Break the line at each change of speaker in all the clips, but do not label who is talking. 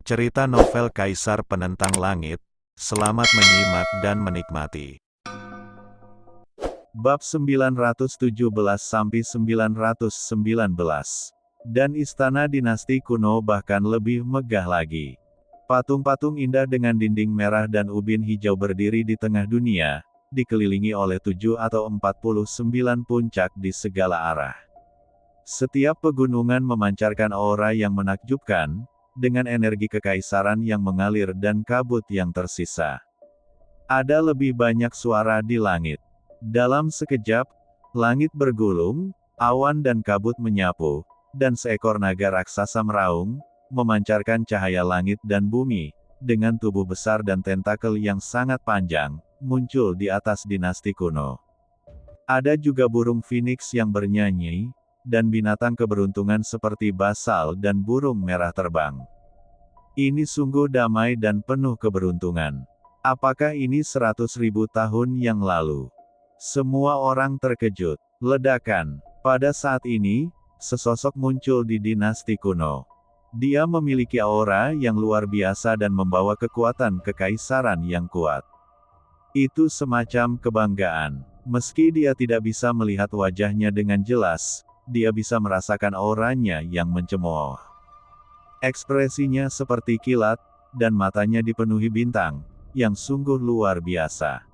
Cerita novel Kaisar Penentang Langit. Selamat menyimak dan menikmati. Bab 917-919. Dan istana dinasti kuno bahkan lebih megah lagi. Patung-patung indah dengan dinding merah dan ubin hijau berdiri di tengah dunia, dikelilingi oleh 7 atau 49 puncak di segala arah. Setiap pegunungan memancarkan aura yang menakjubkan, dengan energi kekaisaran yang mengalir dan kabut yang tersisa. Ada lebih banyak suara di langit. Dalam sekejap, langit bergulung, awan dan kabut menyapu, dan seekor naga raksasa meraung, memancarkan cahaya langit dan bumi, dengan tubuh besar dan tentakel yang sangat panjang, muncul di atas dinasti kuno. Ada juga burung phoenix yang bernyanyi, dan binatang keberuntungan seperti basal dan burung merah terbang. Ini sungguh damai dan penuh keberuntungan. Apakah ini 100.000 tahun yang lalu? Semua orang terkejut. Ledakan. Pada saat ini, sesosok muncul di dinasti kuno. Dia memiliki aura yang luar biasa dan membawa kekuatan kekaisaran yang kuat. Itu semacam kebanggaan. Meski dia tidak bisa melihat wajahnya dengan jelas, dia bisa merasakan auranya yang mencemooh. Ekspresinya seperti kilat, dan matanya dipenuhi bintang, yang sungguh luar biasa.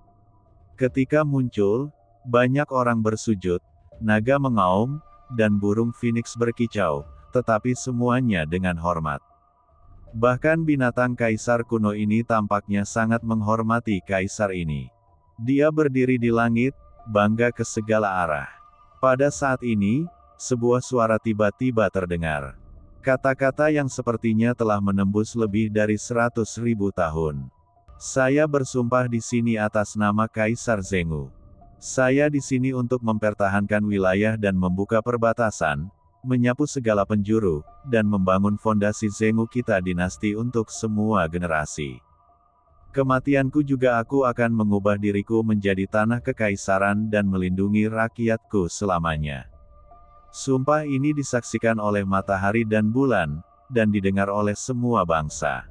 Ketika muncul, banyak orang bersujud, naga mengaum, dan burung phoenix berkicau, tetapi semuanya dengan hormat. Bahkan binatang kaisar kuno ini tampaknya sangat menghormati kaisar ini. Dia berdiri di langit, bangga ke segala arah. Pada saat ini, sebuah suara tiba-tiba terdengar. Kata-kata yang sepertinya telah menembus lebih dari 100.000 tahun. Saya bersumpah di sini atas nama Kaisar Zhengu. Saya di sini untuk mempertahankan wilayah dan membuka perbatasan, menyapu segala penjuru, dan membangun fondasi Zhengu kita dinasti untuk semua generasi. Kematianku juga aku akan mengubah diriku menjadi tanah kekaisaran dan melindungi rakyatku selamanya. Sumpah ini disaksikan oleh matahari dan bulan, dan didengar oleh semua bangsa.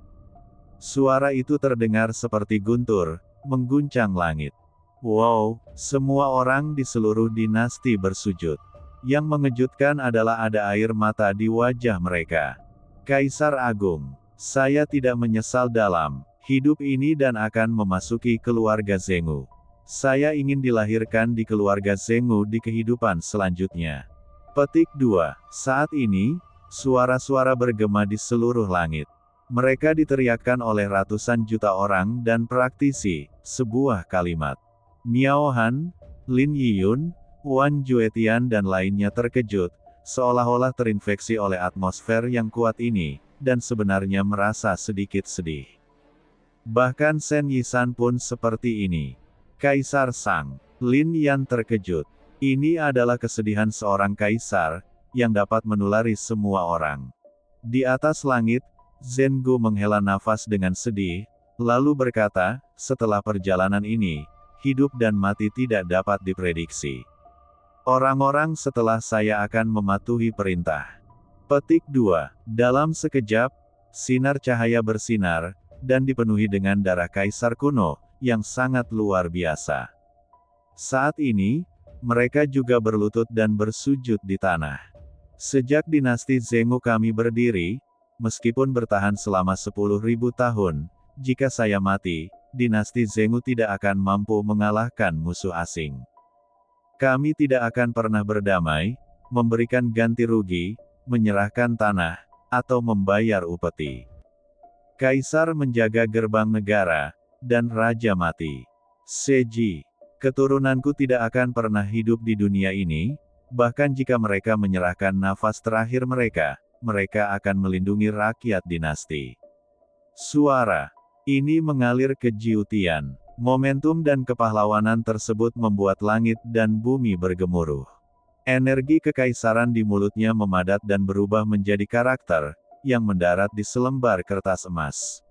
Suara itu terdengar seperti guntur, mengguncang langit. Wow, semua orang di seluruh dinasti bersujud. Yang mengejutkan adalah ada air mata di wajah mereka. Kaisar Agung, saya tidak menyesal dalam hidup ini dan akan memasuki keluarga Zhengu. Saya ingin dilahirkan di keluarga Zhengu di kehidupan selanjutnya. Petik 2. Saat ini, suara-suara bergema di seluruh langit. Mereka diteriakkan oleh ratusan juta orang dan praktisi, sebuah kalimat. Miao Han, Lin Yiyun, Wan Juetian dan lainnya terkejut, seolah-olah terinfeksi oleh atmosfer yang kuat ini, dan sebenarnya merasa sedikit sedih. Bahkan Shen Yisan pun seperti ini. Kaisar Sang, Lin Yan terkejut. Ini adalah kesedihan seorang kaisar, yang dapat menulari semua orang. Di atas langit, Zhengu menghela nafas dengan sedih, lalu berkata, setelah perjalanan ini, hidup dan mati tidak dapat diprediksi. Orang-orang setelah saya akan mematuhi perintah. Petik 2. Dalam sekejap, sinar cahaya bersinar, dan dipenuhi dengan darah kaisar kuno, yang sangat luar biasa. Saat ini, mereka juga berlutut dan bersujud di tanah. Sejak dinasti Zhengu kami berdiri, meskipun bertahan selama 10.000 tahun, jika saya mati, dinasti Zhengu tidak akan mampu mengalahkan musuh asing. Kami tidak akan pernah berdamai, memberikan ganti rugi, menyerahkan tanah, atau membayar upeti. Kaisar menjaga gerbang negara, dan raja mati. Seji. Keturunanku tidak akan pernah hidup di dunia ini, bahkan jika mereka menyerahkan nafas terakhir mereka, mereka akan melindungi rakyat dinasti. Suara ini mengalir ke Jiu Tian. Momentum dan kepahlawanan tersebut membuat langit dan bumi bergemuruh. Energi kekaisaran di mulutnya memadat dan berubah menjadi karakter, yang mendarat di selembar kertas emas.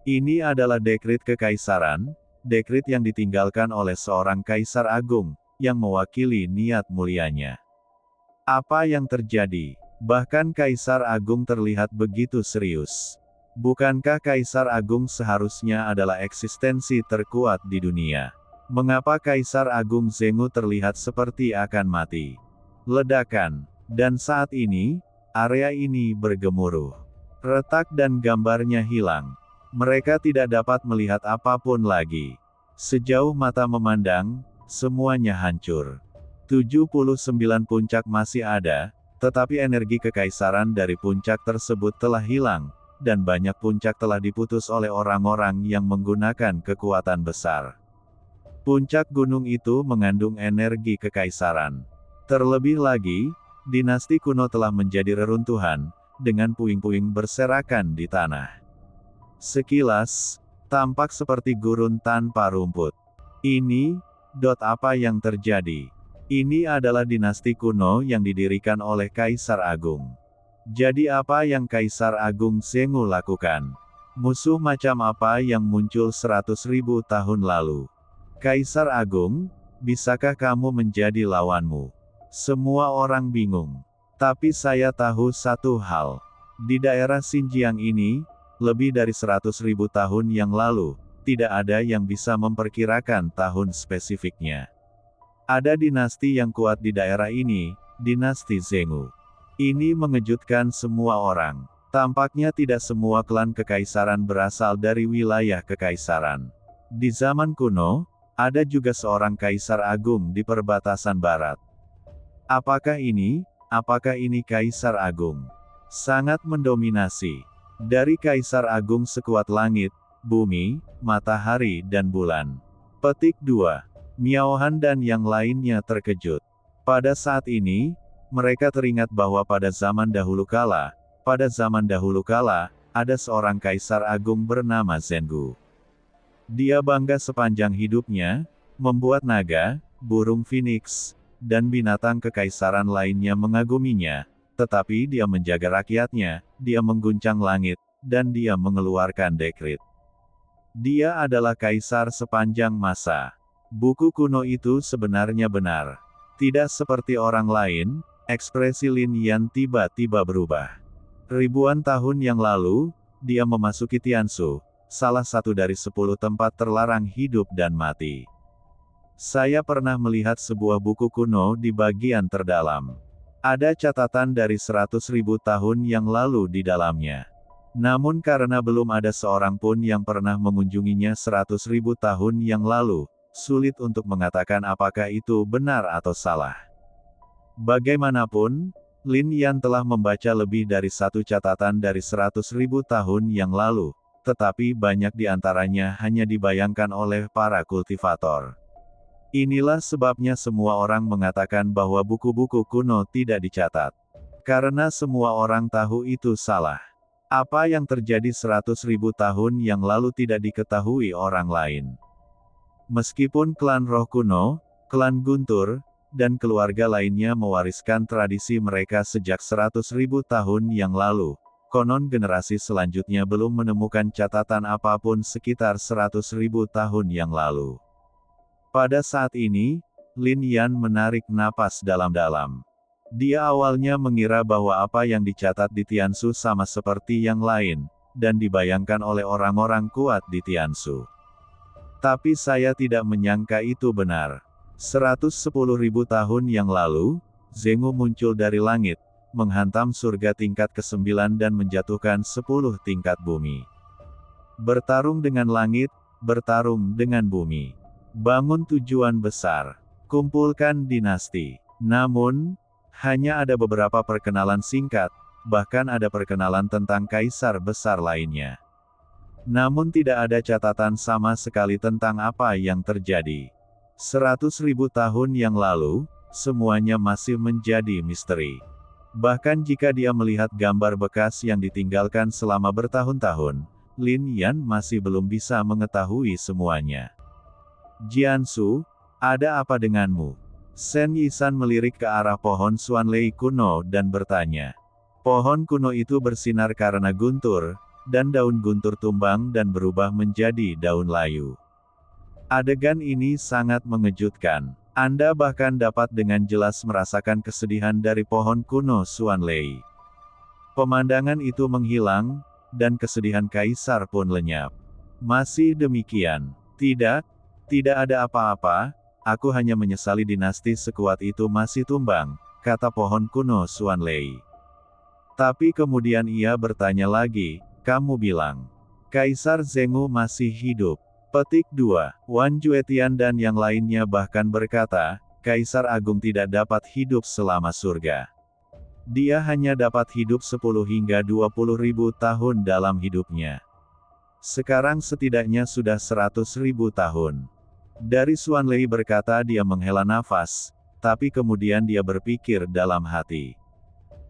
Ini adalah dekrit kekaisaran, dekrit yang ditinggalkan oleh seorang kaisar agung, yang mewakili niat mulianya. Apa yang terjadi? Bahkan Kaisar Agung terlihat begitu serius. Bukankah Kaisar Agung seharusnya adalah eksistensi terkuat di dunia? Mengapa Kaisar Agung Zhengu terlihat seperti akan mati? Ledakan. Dan saat ini, area ini bergemuruh. Retak dan gambarnya hilang. Mereka tidak dapat melihat apapun lagi. Sejauh mata memandang, semuanya hancur. 79 puncak masih ada, tetapi energi kekaisaran dari puncak tersebut telah hilang, dan banyak puncak telah diputus oleh orang-orang yang menggunakan kekuatan besar. Puncak gunung itu mengandung energi kekaisaran. Terlebih lagi, dinasti kuno telah menjadi reruntuhan, dengan puing-puing berserakan di tanah. Sekilas, tampak seperti gurun tanpa rumput. Apa yang terjadi? Ini adalah dinasti kuno yang didirikan oleh Kaisar Agung. Jadi apa yang Kaisar Agung Zhengu lakukan? Musuh macam apa yang muncul 100.000 tahun lalu? Kaisar Agung, bisakah kamu menjadi lawanmu? Semua orang bingung. Tapi saya tahu satu hal. Di daerah Xinjiang ini, lebih dari 100.000 tahun yang lalu, tidak ada yang bisa memperkirakan tahun spesifiknya. Ada dinasti yang kuat di daerah ini, dinasti Zhengu. Ini mengejutkan semua orang. Tampaknya tidak semua klan kekaisaran berasal dari wilayah kekaisaran. Di zaman kuno, ada juga seorang kaisar agung di perbatasan barat. Apakah ini kaisar agung? Sangat mendominasi. Dari kaisar agung sekuat langit, bumi, matahari dan bulan. Petik 2. Miao Han dan yang lainnya terkejut. Pada saat ini, mereka teringat bahwa pada zaman dahulu kala, ada seorang kaisar agung bernama Zhengu. Dia bangga sepanjang hidupnya, membuat naga, burung phoenix, dan binatang kekaisaran lainnya mengaguminya, tetapi dia menjaga rakyatnya, dia mengguncang langit, dan dia mengeluarkan dekrit. Dia adalah kaisar sepanjang masa. Buku kuno itu sebenarnya benar. Tidak seperti orang lain, ekspresi Lin Yan tiba-tiba berubah. Ribuan tahun yang lalu, dia memasuki Tianshu, salah satu dari 10 tempat terlarang hidup dan mati. Saya pernah melihat sebuah buku kuno di bagian terdalam. Ada catatan dari 100.000 tahun yang lalu di dalamnya. Namun karena belum ada seorang pun yang pernah mengunjunginya 100.000 tahun yang lalu, sulit untuk mengatakan apakah itu benar atau salah. Bagaimanapun, Lin Yan telah membaca lebih dari satu catatan dari 100.000 tahun yang lalu, tetapi banyak di antaranya hanya dibayangkan oleh para kultivator. Inilah sebabnya semua orang mengatakan bahwa buku-buku kuno tidak dicatat. Karena semua orang tahu itu salah. Apa yang terjadi 100.000 tahun yang lalu tidak diketahui orang lain. Meskipun klan roh kuno, klan Guntur, dan keluarga lainnya mewariskan tradisi mereka sejak 100.000 tahun yang lalu, konon generasi selanjutnya belum menemukan catatan apapun sekitar 100.000 tahun yang lalu. Pada saat ini, Lin Yan menarik napas dalam-dalam. Dia awalnya mengira bahwa apa yang dicatat di Tianshu sama seperti yang lain, dan dibayangkan oleh orang-orang kuat di Tianshu. Tapi saya tidak menyangka itu benar. 110.000 tahun yang lalu, Zhengu muncul dari langit, menghantam surga tingkat ke-9 dan menjatuhkan 10 tingkat bumi. Bertarung dengan langit, bertarung dengan bumi. Bangun tujuan besar. Kumpulkan dinasti. Namun, hanya ada beberapa perkenalan singkat, bahkan ada perkenalan tentang kaisar besar lainnya. Namun tidak ada catatan sama sekali tentang apa yang terjadi. 100.000 tahun yang lalu, semuanya masih menjadi misteri. Bahkan jika dia melihat gambar bekas yang ditinggalkan selama bertahun-tahun, Lin Yan masih belum bisa mengetahui semuanya. Jiansu, ada apa denganmu? Shen Yisan melirik ke arah pohon Xuanlei kuno dan bertanya. Pohon kuno itu bersinar karena guntur, dan daun guntur tumbang dan berubah menjadi daun layu. Adegan ini sangat mengejutkan. Anda bahkan dapat dengan jelas merasakan kesedihan dari pohon kuno Xuanlei. Pemandangan itu menghilang, dan kesedihan kaisar pun lenyap. Masih demikian. Tidak ada apa-apa, aku hanya menyesali dinasti sekuat itu masih tumbang, kata pohon kuno Xuanlei. Tapi kemudian ia bertanya lagi, kamu bilang, Kaisar Zhengu masih hidup. Petik 2. Wan Juetian dan yang lainnya bahkan berkata, Kaisar Agung tidak dapat hidup selama surga. Dia hanya dapat hidup 10 hingga 20 ribu tahun dalam hidupnya. Sekarang setidaknya sudah 100 ribu tahun. Dari Xuanlei berkata dia menghela nafas, tapi kemudian dia berpikir dalam hati.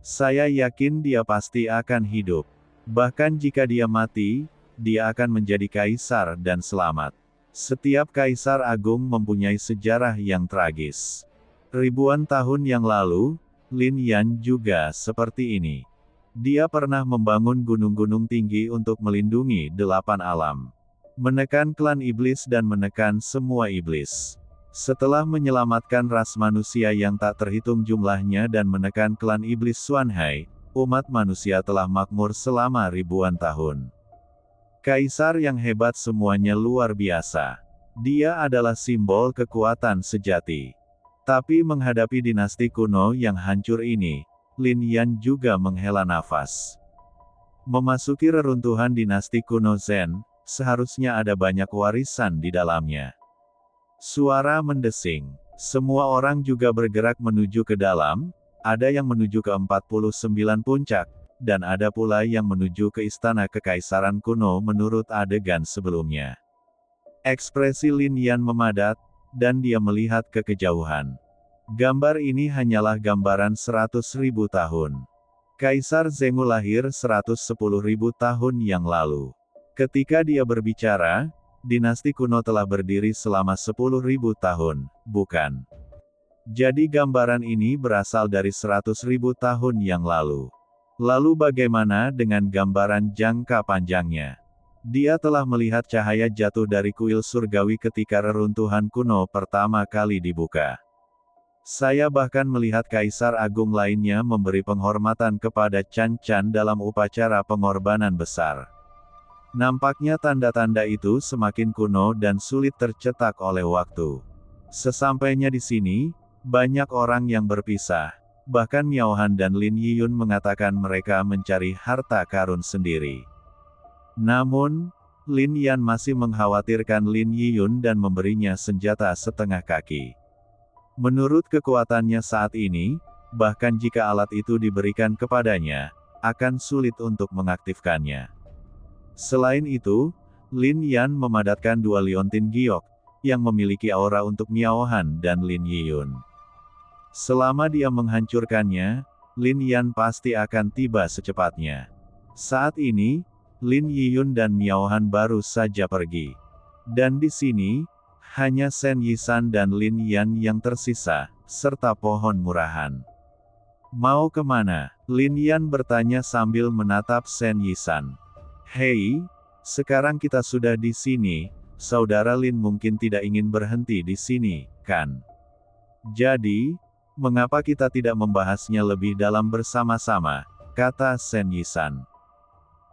Saya yakin dia pasti akan hidup. Bahkan jika dia mati, dia akan menjadi kaisar dan selamat. Setiap kaisar agung mempunyai sejarah yang tragis. Ribuan tahun yang lalu, Lin Yan juga seperti ini. Dia pernah membangun gunung-gunung tinggi untuk melindungi 8 alam. Menekan klan iblis dan menekan semua iblis. Setelah menyelamatkan ras manusia yang tak terhitung jumlahnya dan menekan klan iblis Xuanhai, umat manusia telah makmur selama ribuan tahun. Kaisar yang hebat semuanya luar biasa. Dia adalah simbol kekuatan sejati. Tapi menghadapi dinasti kuno yang hancur ini, Lin Yan juga menghela nafas. Memasuki reruntuhan dinasti kuno Zhen, seharusnya ada banyak warisan di dalamnya. Suara mendesing. Semua orang juga bergerak menuju ke dalam, ada yang menuju ke 49 puncak, dan ada pula yang menuju ke istana kekaisaran kuno menurut adegan sebelumnya. Ekspresi Lin Yan memadat, dan dia melihat ke kejauhan. Gambar ini hanyalah gambaran 100.000 tahun. Kaisar Zhengu lahir 110.000 tahun yang lalu. Ketika dia berbicara, dinasti kuno telah berdiri selama 10.000 tahun, bukan? Jadi gambaran ini berasal dari 100.000 tahun yang lalu. Lalu bagaimana dengan gambaran jangka panjangnya? Dia telah melihat cahaya jatuh dari kuil surgawi ketika reruntuhan kuno pertama kali dibuka. Saya bahkan melihat kaisar agung lainnya memberi penghormatan kepada Chan Chan dalam upacara pengorbanan besar. Nampaknya tanda-tanda itu semakin kuno dan sulit tercetak oleh waktu. Sesampainya di sini, banyak orang yang berpisah. Bahkan Miao Han dan Lin Yiyun mengatakan mereka mencari harta karun sendiri. Namun, Lin Yan masih mengkhawatirkan Lin Yiyun dan memberinya senjata setengah kaki. Menurut kekuatannya saat ini, bahkan jika alat itu diberikan kepadanya, akan sulit untuk mengaktifkannya. Selain itu, Lin Yan memadatkan 2 liontin giok, yang memiliki aura untuk Miao Han dan Lin Yiyun. Selama dia menghancurkannya, Lin Yan pasti akan tiba secepatnya. Saat ini, Lin Yiyun dan Miao Han baru saja pergi. Dan di sini, hanya Shen Yisan dan Lin Yan yang tersisa, serta pohon murahan. Mau kemana? Lin Yan bertanya sambil menatap Shen Yisan. Hei, sekarang kita sudah di sini, saudara Lin mungkin tidak ingin berhenti di sini, kan? Jadi, mengapa kita tidak membahasnya lebih dalam bersama-sama, kata Shen Yisan.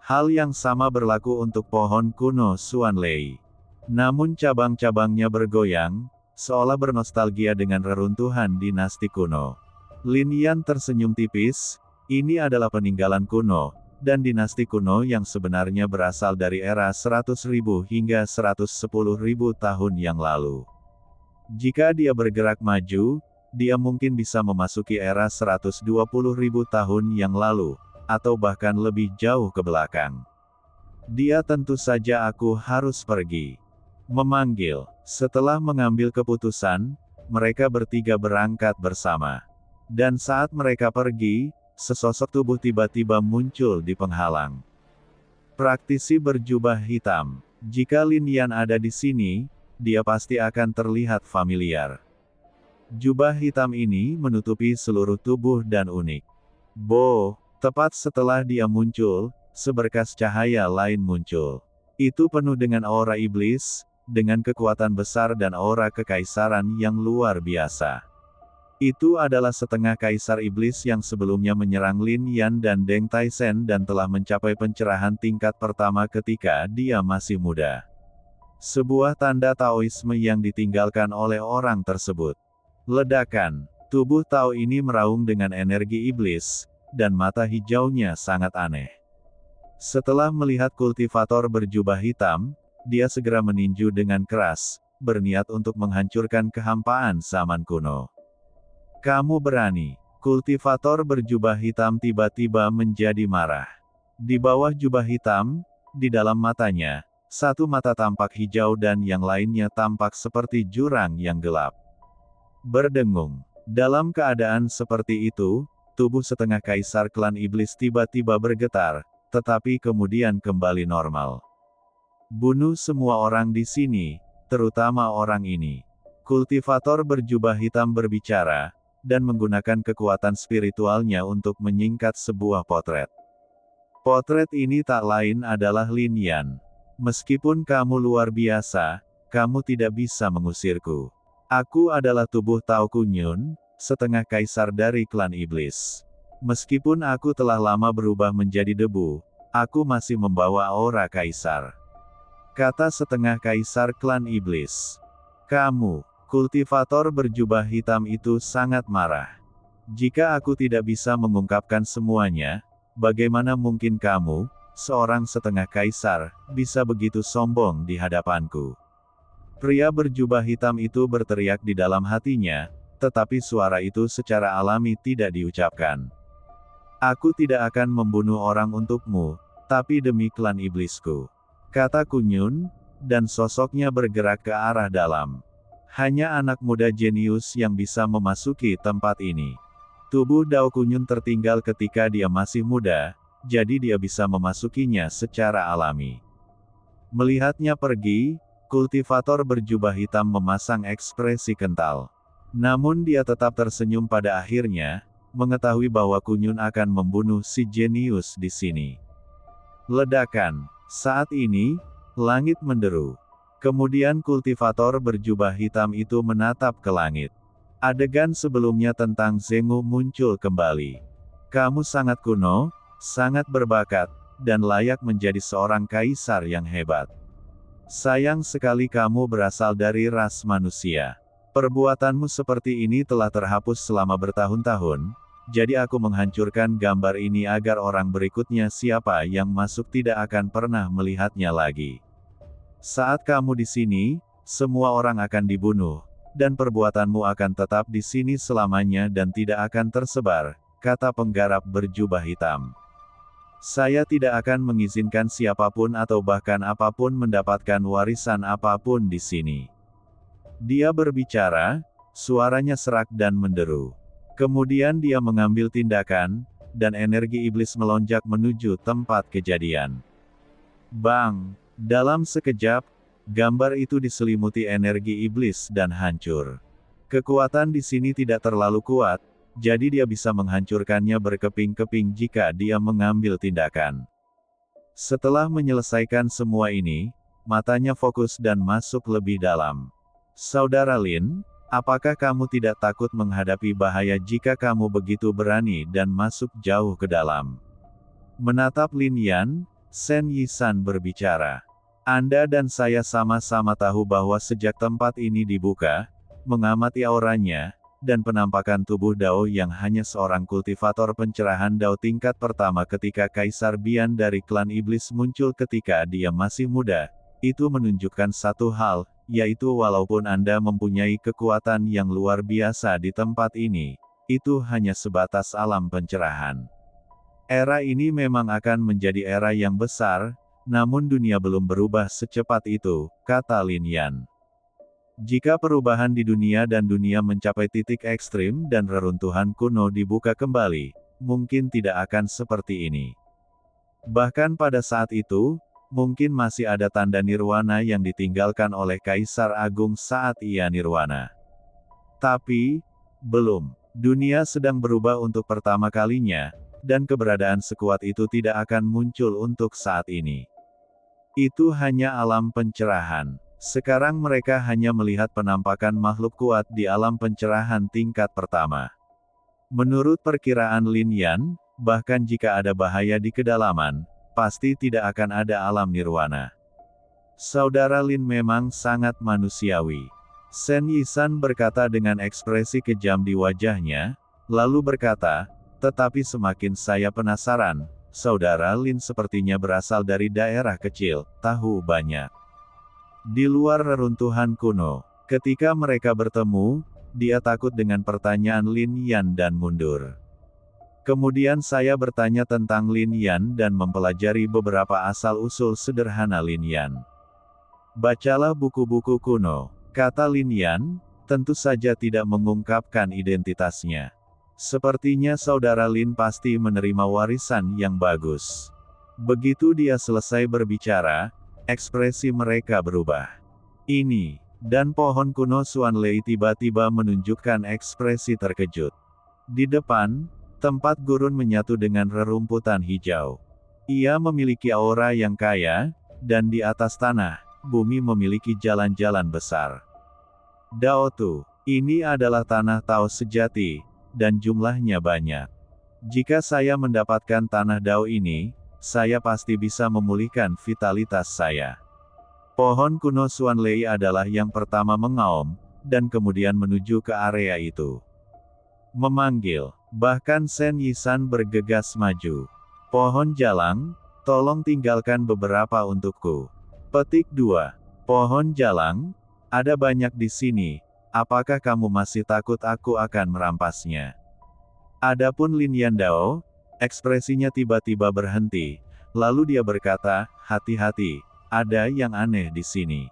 Hal yang sama berlaku untuk pohon kuno Xuanlei. Namun cabang-cabangnya bergoyang, seolah bernostalgia dengan reruntuhan dinasti kuno. Lin Yan tersenyum tipis, ini adalah peninggalan kuno, dan dinasti kuno yang sebenarnya berasal dari era 100.000 hingga 110.000 tahun yang lalu. Jika dia bergerak maju, dia mungkin bisa memasuki era 120.000 tahun yang lalu, atau bahkan lebih jauh ke belakang. Dia tentu saja aku harus pergi. Memanggil. Setelah mengambil keputusan, mereka bertiga berangkat bersama. Dan saat mereka pergi, sesosok tubuh tiba-tiba muncul di penghalang. Praktisi berjubah hitam. Jika Lin Yan ada di sini, dia pasti akan terlihat familiar. Jubah hitam ini menutupi seluruh tubuh dan unik. Tepat setelah dia muncul, seberkas cahaya lain muncul. Itu penuh dengan aura iblis, dengan kekuatan besar dan aura kekaisaran yang luar biasa. Itu adalah setengah kaisar iblis yang sebelumnya menyerang Lin Yan dan Deng Taisen dan telah mencapai pencerahan tingkat pertama ketika dia masih muda. Sebuah tanda Taoisme yang ditinggalkan oleh orang tersebut. Ledakan. Tubuh Tao ini meraung dengan energi iblis, dan mata hijaunya sangat aneh. Setelah melihat kultivator berjubah hitam, dia segera meninju dengan keras, berniat untuk menghancurkan kehampaan zaman kuno. Kamu berani. Kultivator berjubah hitam tiba-tiba menjadi marah. Di bawah jubah hitam, di dalam matanya, satu mata tampak hijau dan yang lainnya tampak seperti jurang yang gelap. Berdengung. Dalam keadaan seperti itu, tubuh setengah kaisar klan iblis tiba-tiba bergetar, tetapi kemudian kembali normal. Bunuh semua orang di sini, terutama orang ini. Kultivator berjubah hitam berbicara, dan menggunakan kekuatan spiritualnya untuk menyingkat sebuah potret. Potret ini tak lain adalah Lin Yan. Meskipun kamu luar biasa, kamu tidak bisa mengusirku. Aku adalah tubuh Tao Kunyun, setengah kaisar dari klan iblis. Meskipun aku telah lama berubah menjadi debu, aku masih membawa aura kaisar. Kata setengah kaisar klan iblis. Kamu. Kultivator berjubah hitam itu sangat marah. Jika aku tidak bisa mengungkapkan semuanya, bagaimana mungkin kamu, seorang setengah kaisar, bisa begitu sombong di hadapanku? Pria berjubah hitam itu berteriak di dalam hatinya, tetapi suara itu secara alami tidak diucapkan. Aku tidak akan membunuh orang untukmu, tapi demi klan iblisku. Kata Kunyun, dan sosoknya bergerak ke arah dalam. Hanya anak muda jenius yang bisa memasuki tempat ini. Tubuh Dao Kunyun tertinggal ketika dia masih muda, jadi dia bisa memasukinya secara alami. Melihatnya pergi, kultivator berjubah hitam memasang ekspresi kental. Namun dia tetap tersenyum pada akhirnya, mengetahui bahwa Kunyun akan membunuh si jenius di sini. Ledakan. Saat ini, langit menderu. Kemudian kultivator berjubah hitam itu menatap ke langit. Adegan sebelumnya tentang Zengu muncul kembali. Kamu sangat kuno, sangat berbakat, dan layak menjadi seorang kaisar yang hebat. Sayang sekali kamu berasal dari ras manusia. Perbuatanmu seperti ini telah terhapus selama bertahun-tahun, jadi aku menghancurkan gambar ini agar orang berikutnya siapa yang masuk tidak akan pernah melihatnya lagi. Saat kamu di sini, semua orang akan dibunuh, dan perbuatanmu akan tetap di sini selamanya dan tidak akan tersebar, kata penggarap berjubah hitam. Saya tidak akan mengizinkan siapapun atau bahkan apapun mendapatkan warisan apapun di sini. Dia berbicara, suaranya serak dan menderu. Kemudian dia mengambil tindakan, dan energi iblis melonjak menuju tempat kejadian. Bang! Dalam sekejap, gambar itu diselimuti energi iblis dan hancur. Kekuatan di sini tidak terlalu kuat, jadi dia bisa menghancurkannya berkeping-keping jika dia mengambil tindakan. Setelah menyelesaikan semua ini, matanya fokus dan masuk lebih dalam. Saudara Lin, apakah kamu tidak takut menghadapi bahaya jika kamu begitu berani dan masuk jauh ke dalam? Menatap Lin Yan, Shen Yisan berbicara. Anda dan saya sama-sama tahu bahwa sejak tempat ini dibuka, mengamati auranya, dan penampakan tubuh Dao yang hanya seorang kultivator pencerahan Dao tingkat pertama ketika Kaisar Bian dari klan iblis muncul ketika dia masih muda, itu menunjukkan satu hal, yaitu walaupun Anda mempunyai kekuatan yang luar biasa di tempat ini, itu hanya sebatas alam pencerahan. Era ini memang akan menjadi era yang besar, namun dunia belum berubah secepat itu, kata Lin Yan. Jika perubahan di dunia dan dunia mencapai titik ekstrim dan reruntuhan kuno dibuka kembali, mungkin tidak akan seperti ini. Bahkan pada saat itu, mungkin masih ada tanda nirwana yang ditinggalkan oleh Kaisar Agung saat ia nirwana. Tapi, belum. Dunia sedang berubah untuk pertama kalinya, dan keberadaan sekuat itu tidak akan muncul untuk saat ini. Itu hanya alam pencerahan. Sekarang mereka hanya melihat penampakan makhluk kuat di alam pencerahan tingkat pertama. Menurut perkiraan Lin Yan, bahkan jika ada bahaya di kedalaman, pasti tidak akan ada alam nirwana. Saudara Lin memang sangat manusiawi. Shen Yisan berkata dengan ekspresi kejam di wajahnya, lalu berkata, tetapi semakin saya penasaran, Saudara Lin sepertinya berasal dari daerah kecil, tahu banyak. Di luar reruntuhan kuno, ketika mereka bertemu, dia takut dengan pertanyaan Lin Yan dan mundur. Kemudian saya bertanya tentang Lin Yan dan mempelajari beberapa asal-usul sederhana Lin Yan. Bacalah buku-buku kuno, kata Lin Yan, tentu saja tidak mengungkapkan identitasnya. Sepertinya saudara Lin pasti menerima warisan yang bagus. Begitu dia selesai berbicara, ekspresi mereka berubah. Ini, dan pohon kuno Xuan Lei tiba-tiba menunjukkan ekspresi terkejut. Di depan, tempat gurun menyatu dengan rerumputan hijau. Ia memiliki aura yang kaya, dan di atas tanah, bumi memiliki jalan-jalan besar. Dao Tu, ini adalah tanah Tao sejati, dan jumlahnya banyak. Jika saya mendapatkan tanah Dao ini, saya pasti bisa memulihkan vitalitas saya. Pohon kuno Xuan Lei adalah yang pertama mengaum, dan kemudian menuju ke area itu. Memanggil, bahkan Shen Yisan bergegas maju. Pohon jalang, tolong tinggalkan beberapa untukku. Petik 2. Pohon jalang, ada banyak di sini, apakah kamu masih takut aku akan merampasnya? Adapun Lin Yandao, ekspresinya tiba-tiba berhenti, lalu dia berkata, hati-hati. Ada yang aneh di sini.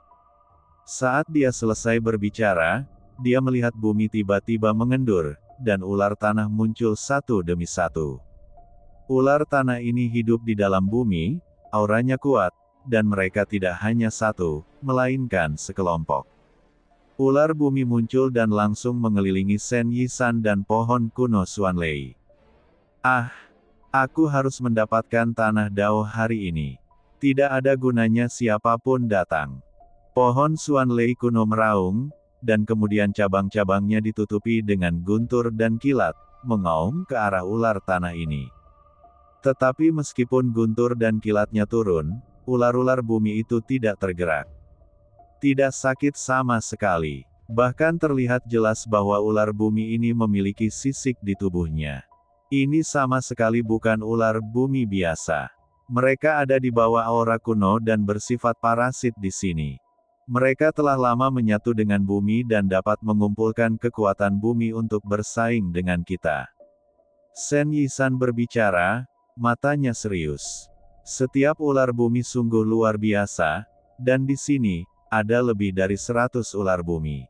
Saat dia selesai berbicara, dia melihat bumi tiba-tiba mengendur, dan ular tanah muncul satu demi satu. Ular tanah ini hidup di dalam bumi, auranya kuat, dan mereka tidak hanya satu, melainkan sekelompok. Ular bumi muncul dan langsung mengelilingi Shen Yisan dan pohon kuno Xuan Lei. Ah, aku harus mendapatkan tanah Dao hari ini. Tidak ada gunanya siapapun datang. Pohon Xuan Lei kuno meraung, dan kemudian cabang-cabangnya ditutupi dengan guntur dan kilat, mengaum ke arah ular tanah ini. Tetapi meskipun guntur dan kilatnya turun, ular-ular bumi itu tidak tergerak. Tidak sakit sama sekali. Bahkan terlihat jelas bahwa ular bumi ini memiliki sisik di tubuhnya. Ini sama sekali bukan ular bumi biasa. Mereka ada di bawah aura kuno dan bersifat parasit di sini. Mereka telah lama menyatu dengan bumi dan dapat mengumpulkan kekuatan bumi untuk bersaing dengan kita. Shen Yisan berbicara, matanya serius. Setiap ular bumi sungguh luar biasa, dan di sini, ada lebih dari 100 ular bumi.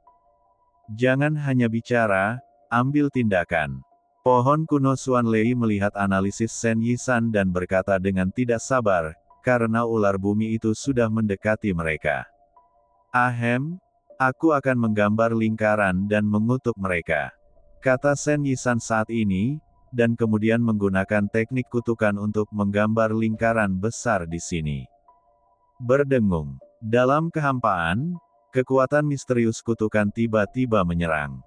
Jangan hanya bicara, ambil tindakan. Pohon kuno Xuan Lei melihat analisis Shen Yisan dan berkata dengan tidak sabar, karena ular bumi itu sudah mendekati mereka. Ahem, aku akan menggambar lingkaran dan mengutuk mereka. Kata Shen Yisan saat ini, dan kemudian menggunakan teknik kutukan untuk menggambar lingkaran besar di sini. Berdengung. Dalam kehampaan, kekuatan misterius kutukan tiba-tiba menyerang.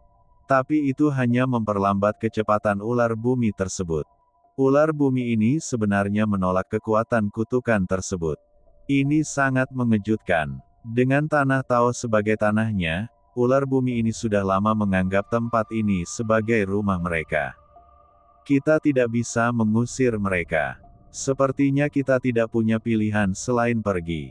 Tapi itu hanya memperlambat kecepatan ular bumi tersebut. Ular bumi ini sebenarnya menolak kekuatan kutukan tersebut. Ini sangat mengejutkan. Dengan tanah Tao sebagai tanahnya, ular bumi ini sudah lama menganggap tempat ini sebagai rumah mereka. Kita tidak bisa mengusir mereka. Sepertinya kita tidak punya pilihan selain pergi.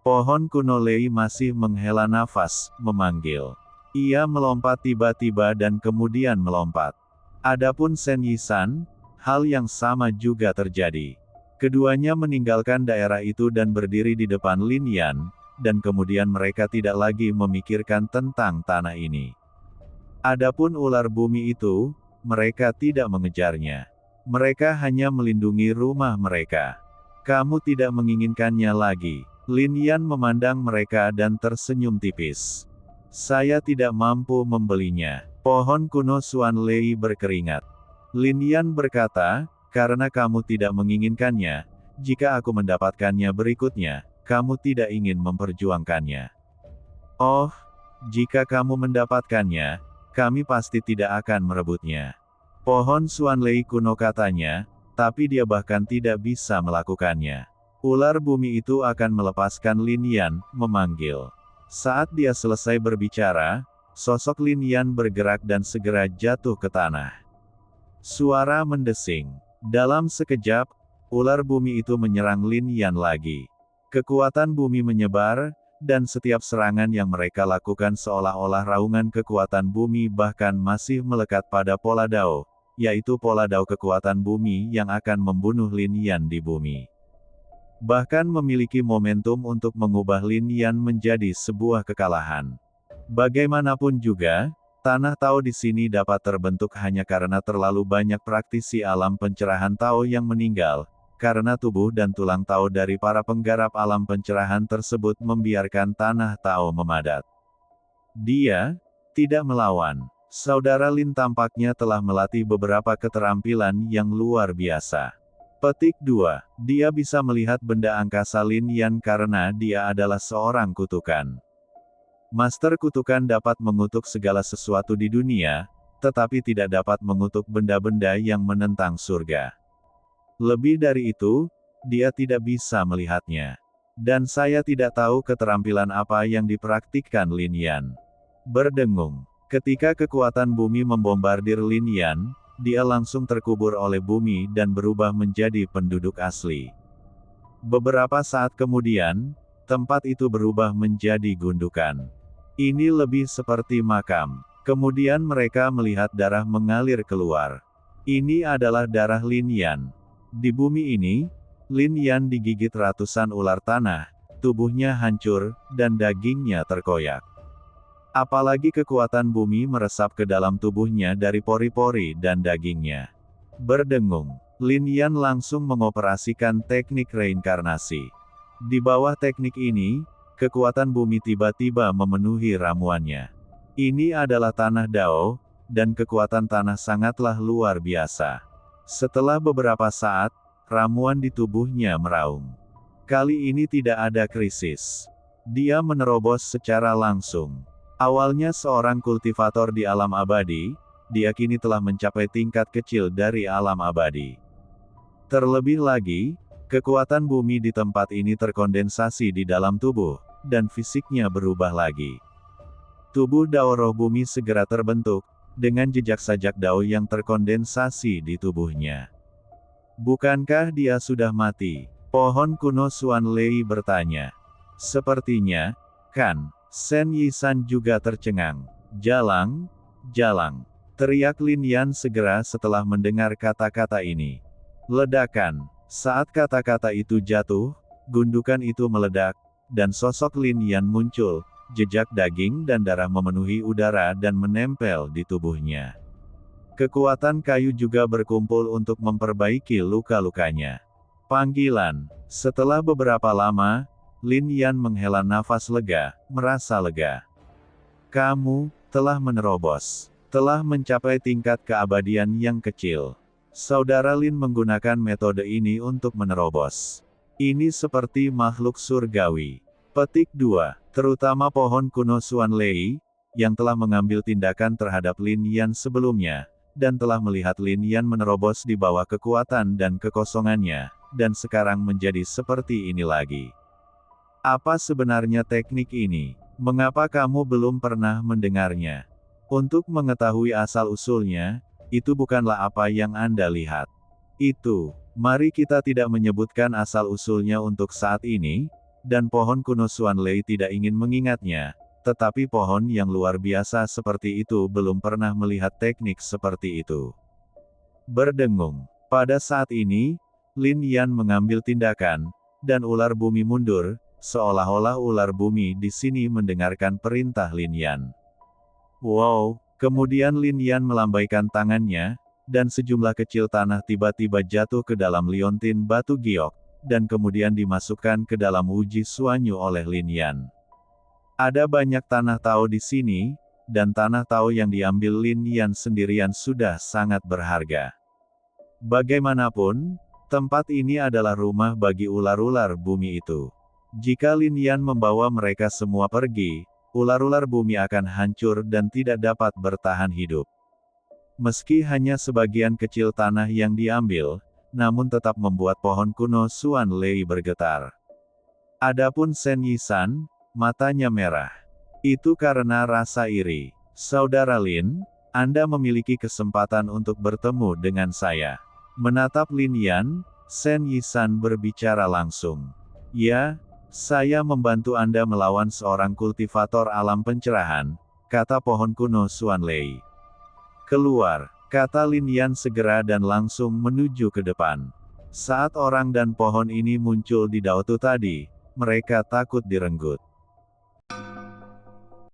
Pohon kuno Lei masih menghela nafas, memanggil. Ia melompat tiba-tiba dan kemudian melompat. Adapun Shen Yisan, hal yang sama juga terjadi. Keduanya meninggalkan daerah itu dan berdiri di depan Lin Yan, dan kemudian mereka tidak lagi memikirkan tentang tanah ini. Adapun ular bumi itu, mereka tidak mengejarnya. Mereka hanya melindungi rumah mereka. Kamu tidak menginginkannya lagi. Lin Yan memandang mereka dan tersenyum tipis. Saya tidak mampu membelinya. Pohon kuno Xuan Lei berkeringat. Lin Yan berkata, karena kamu tidak menginginkannya, jika aku mendapatkannya berikutnya, kamu tidak ingin memperjuangkannya. Oh, jika kamu mendapatkannya, kami pasti tidak akan merebutnya. Pohon Xuanlei kuno katanya, tapi dia bahkan tidak bisa melakukannya. Ular bumi itu akan melepaskan Lin Yan, memanggil. Saat dia selesai berbicara, sosok Lin Yan bergerak dan segera jatuh ke tanah. Suara mendesing. Dalam sekejap, ular bumi itu menyerang Lin Yan lagi. Kekuatan bumi menyebar, dan setiap serangan yang mereka lakukan seolah-olah raungan kekuatan bumi bahkan masih melekat pada pola Dao, yaitu pola Dao kekuatan bumi yang akan membunuh Lin Yan di bumi. Bahkan memiliki momentum untuk mengubah Lin Yan menjadi sebuah kekalahan. Bagaimanapun juga, tanah Tao di sini dapat terbentuk hanya karena terlalu banyak praktisi alam pencerahan Tao yang meninggal, karena tubuh dan tulang Tao dari para penggarap alam pencerahan tersebut membiarkan tanah Tao memadat. Dia tidak melawan. Saudara Lin tampaknya telah melatih beberapa keterampilan yang luar biasa. Petik 2. Dia bisa melihat benda angkasa Lin Yan karena dia adalah seorang kutukan. Master kutukan dapat mengutuk segala sesuatu di dunia, tetapi tidak dapat mengutuk benda-benda yang menentang surga. Lebih dari itu, dia tidak bisa melihatnya. Dan saya tidak tahu keterampilan apa yang dipraktikkan Lin Yan. Berdengung. Ketika kekuatan bumi membombardir Lin Yan, dia langsung terkubur oleh bumi dan berubah menjadi penduduk asli. Beberapa saat kemudian, tempat itu berubah menjadi gundukan. Ini lebih seperti makam. Kemudian mereka melihat darah mengalir keluar. Ini adalah darah Lin Yan. Di bumi ini, Lin Yan digigit ratusan ular tanah, tubuhnya hancur, dan dagingnya terkoyak. Apalagi kekuatan bumi meresap ke dalam tubuhnya dari pori-pori dan dagingnya. Berdengung, Lin Yan langsung mengoperasikan teknik reinkarnasi. Di bawah teknik ini, kekuatan bumi tiba-tiba memenuhi ramuannya. Ini adalah tanah Dao, dan kekuatan tanah sangatlah luar biasa. Setelah beberapa saat, ramuan di tubuhnya meraung. Kali ini tidak ada krisis. Dia menerobos secara langsung. Awalnya seorang kultivator di alam abadi, dia kini telah mencapai tingkat kecil dari alam abadi. Terlebih lagi, kekuatan bumi di tempat ini terkondensasi di dalam tubuh, dan fisiknya berubah lagi. Tubuh Dao roh bumi segera terbentuk, dengan jejak sajak Dao yang terkondensasi di tubuhnya. Bukankah dia sudah mati? Pohon kuno Xuanlei bertanya. Sepertinya, kan? Shen Yisan juga tercengang. Jalang, jalang. Teriak Lin Yan segera setelah mendengar kata-kata ini. Ledakan. Saat kata-kata itu jatuh, gundukan itu meledak, dan sosok Lin Yan muncul, jejak daging dan darah memenuhi udara dan menempel di tubuhnya. Kekuatan kayu juga berkumpul untuk memperbaiki luka-lukanya. Panggilan. Setelah beberapa lama, Lin Yan menghela nafas lega, merasa lega. Kamu telah menerobos, telah mencapai tingkat keabadian yang kecil. Saudara Lin menggunakan metode ini untuk menerobos. Ini seperti makhluk surgawi. Petik 2. Terutama pohon kuno Xuanlei, yang telah mengambil tindakan terhadap Lin Yan sebelumnya, dan telah melihat Lin Yan menerobos di bawah kekuatan dan kekosongannya, dan sekarang menjadi seperti ini lagi. Apa sebenarnya teknik ini? Mengapa kamu belum pernah mendengarnya? Untuk mengetahui asal-usulnya, itu bukanlah apa yang Anda lihat. Mari kita tidak menyebutkan asal-usulnya untuk saat ini, dan pohon kuno Xuanlei tidak ingin mengingatnya, tetapi pohon yang luar biasa seperti itu belum pernah melihat teknik seperti itu. Berdengung. Pada saat ini, Lin Yan mengambil tindakan, dan ular bumi mundur, seolah-olah ular bumi di sini mendengarkan perintah Lin Yan. Wow, kemudian Lin Yan melambaikan tangannya, dan sejumlah kecil tanah tiba-tiba jatuh ke dalam liontin batu giok, dan kemudian dimasukkan ke dalam uji suanyu oleh Lin Yan. Ada banyak tanah Tao di sini, dan tanah Tao yang diambil Lin Yan sendirian sudah sangat berharga. Bagaimanapun, tempat ini adalah rumah bagi ular-ular bumi itu. Jika Lin Yan membawa mereka semua pergi, ular-ular bumi akan hancur dan tidak dapat bertahan hidup. Meski hanya sebagian kecil tanah yang diambil, namun tetap membuat pohon kuno Xuan Lei bergetar. Adapun Shen Yisan, matanya merah. Itu karena rasa iri. Saudara Lin, Anda memiliki kesempatan untuk bertemu dengan saya. Menatap Lin Yan, Shen Yisan berbicara langsung. Ya, saya membantu Anda melawan seorang kultivator alam pencerahan, kata pohon kuno Xuan Lei. Keluar, kata Lin Yan segera dan langsung menuju ke depan. Saat orang dan pohon ini muncul di Daotu tadi, mereka takut direnggut.